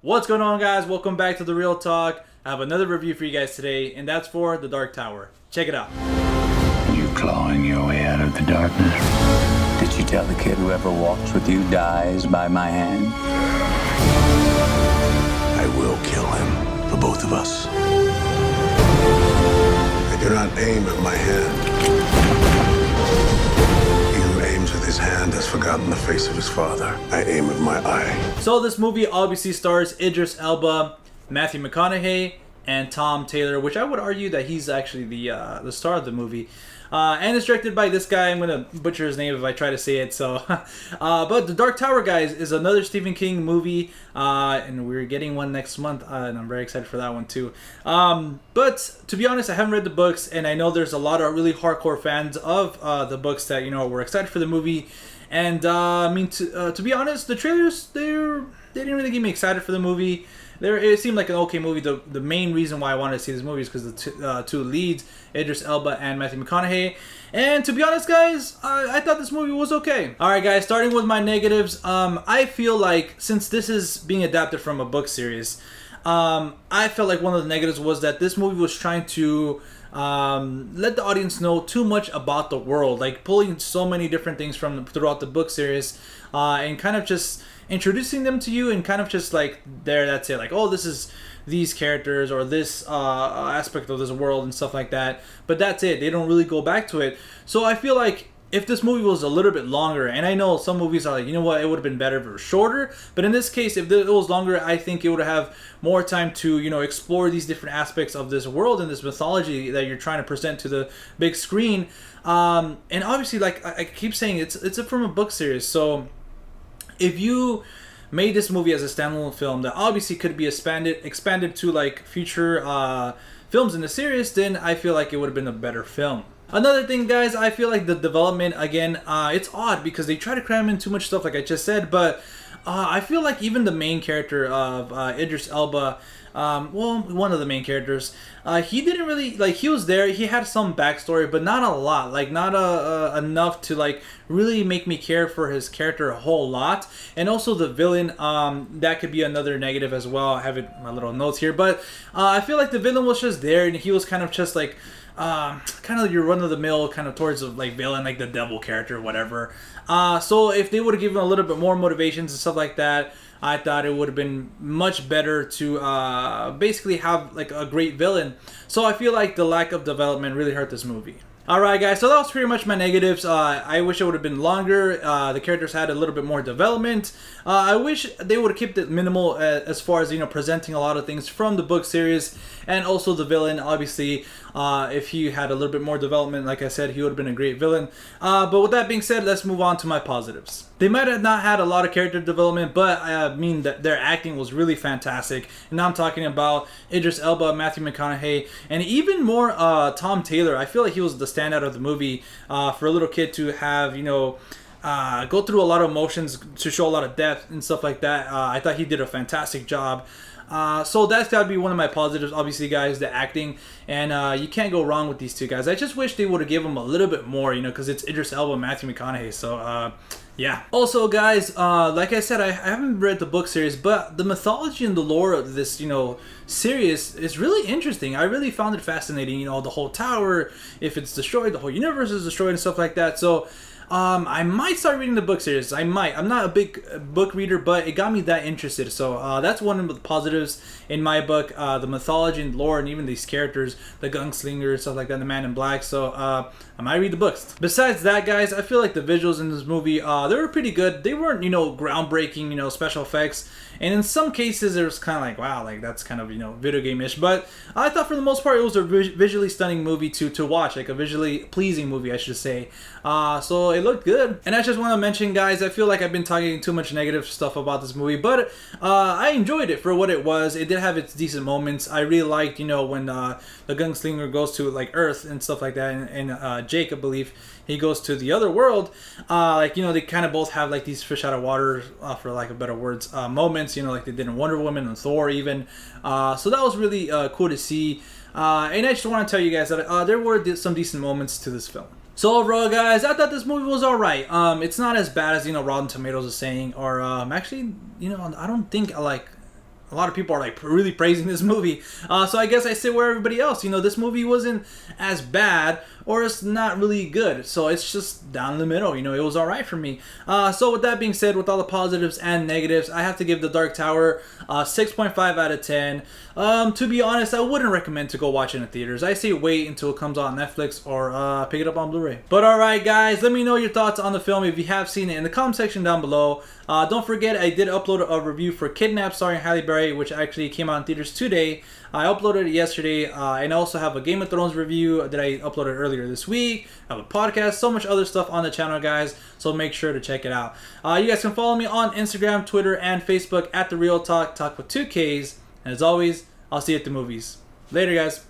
What's going on, guys? Welcome back to The Real Talk. I have another review for you guys today, and that's for The Dark Tower. Check it out. You clawing your way out of the darkness? Did you tell the kid whoever walks with you dies by my hand? I will kill him for both of us. I do not aim at my hand. He who aims with his hand has forgotten the face of his father. I aim with my eye. So this movie obviously stars Idris Elba, Matthew McConaughey, and Tom Taylor, which I would argue that he's actually the star of the movie. And it's directed by this guy. I'm gonna butcher his name if I try to say it. So, but The Dark Tower, guys, is another Stephen King movie, and we're getting one next month, and I'm very excited for that one too. But to be honest, I haven't read the books, and I know there's a lot of really hardcore fans of the books that were excited for the movie. And I mean, to be honest, the trailers they didn't really get me excited for the movie. It seemed like an okay movie. The main reason why I wanted to see this movie is because the two leads, Idris Elba and Matthew McConaughey. And to be honest, guys, I thought this movie was okay. Alright, guys, starting with my negatives. I feel like since this is being adapted from a book series, I felt like one of the negatives was that this movie was trying to let the audience know too much about the world, like pulling so many different things from throughout the book series, and kind of just introducing them to you and kind of just like that's it, like, oh, this is these characters or this aspect of this world and stuff like that, but that's it. They don't really go back to it. So I feel like if this movie was a little bit longer, and I know some movies are like, you know what, it would have been better if it was shorter, but in this case, if it was longer, I think it would have more time to, explore these different aspects of this world and this mythology that you're trying to present to the big screen. And obviously, like I keep saying, it's from a book series, so if you made this movie as a standalone film that obviously could be expanded to like future films in the series, then I feel like it would have been a better film. Another thing, guys, I feel like the development, again, it's odd because they try to cram in too much stuff, like I just said, but I feel like even the main character of Idris Elba, one of the main characters, he didn't really, like, he was there, he had some backstory, but not a lot, like, not enough to, like, really make me care for his character a whole lot. And also the villain, that could be another negative as well. I have it in my little notes here, but I feel like the villain was just there, and he was kind of just, like, kind of your run-of-the-mill kind of towards like villain, like the devil character or whatever. So if they would have given a little bit more motivations and stuff like that, I thought it would have been much better to basically have like a great villain. So I feel like the lack of development really hurt this movie. Alright, guys, so that was pretty much my negatives. I wish it would have been longer. The characters had a little bit more development. I wish they would have kept it minimal as far as, presenting a lot of things from the book series. And also the villain, obviously, if he had a little bit more development, like I said, he would have been a great villain. But with that being said, let's move on to my positives. They might have not had a lot of character development, but I mean that their acting was really fantastic. And now I'm talking about Idris Elba, Matthew McConaughey, and even more Tom Taylor. I feel like he was the standout of the movie for a little kid to have, go through a lot of emotions, to show a lot of depth and stuff like that. I thought he did a fantastic job. So that's got to be one of my positives, obviously, guys, the acting. And you can't go wrong with these two guys. I just wish they would have given them a little bit more, because it's Idris Elba and Matthew McConaughey. So, yeah. Also, guys, like I said, I haven't read the book series, but the mythology and the lore of this, series is really interesting. I really found it fascinating, the whole tower, if it's destroyed, the whole universe is destroyed and stuff like that. So, I might start reading the book series. I might. I'm not a big book reader, but it got me that interested. So that's one of the positives in my book. The mythology and lore, and even these characters, the gunslinger, stuff like that, the Man in Black. So I might read the books. Besides that, guys, I feel like the visuals in this movie, they were pretty good. They weren't, groundbreaking, special effects. And in some cases, it was kind of like, wow, like that's kind of, video game-ish. But I thought for the most part, it was a visually stunning movie to watch, like a visually pleasing movie, I should say. So it looked good. And I just want to mention, guys, I feel like I've been talking too much negative stuff about this movie, but I enjoyed it for what it was. It did have its decent moments. I really liked, when the gunslinger goes to like Earth and stuff like that, and Jake, I believe, he goes to the other world. They kind of both have like these fish out of water, for lack of better words, moments, like they did in Wonder Woman and Thor even. So that was really cool to see. And I just want to tell you guys that there were some decent moments to this film. So overall, guys, I thought this movie was alright. It's not as bad as, Rotten Tomatoes is saying, or actually, I don't think a lot of people are like really praising this movie. So I guess I sit where everybody else. You know, this movie wasn't as bad, or it's not really good. So it's just down the middle. You know, it was alright for me. So with that being said, with all the positives and negatives, I have to give The Dark Tower 6.5 out of 10. To be honest, I wouldn't recommend to go watch it in the theaters. I say wait until it comes on Netflix or pick it up on Blu-ray. But alright guys, let me know your thoughts on the film if you have seen it in the comment section down below. Don't forget, I did upload a review for Kidnap starring Halle Berry, which actually came out in theaters today. I uploaded it yesterday, and I also have a Game of Thrones review that I uploaded earlier this week. I have a podcast, so much other stuff on the channel, guys, so make sure to check it out. You guys can follow me on Instagram, Twitter, and Facebook at The Real Talk, Talk with 2 Ks. And as always, I'll see you at the movies. Later, guys.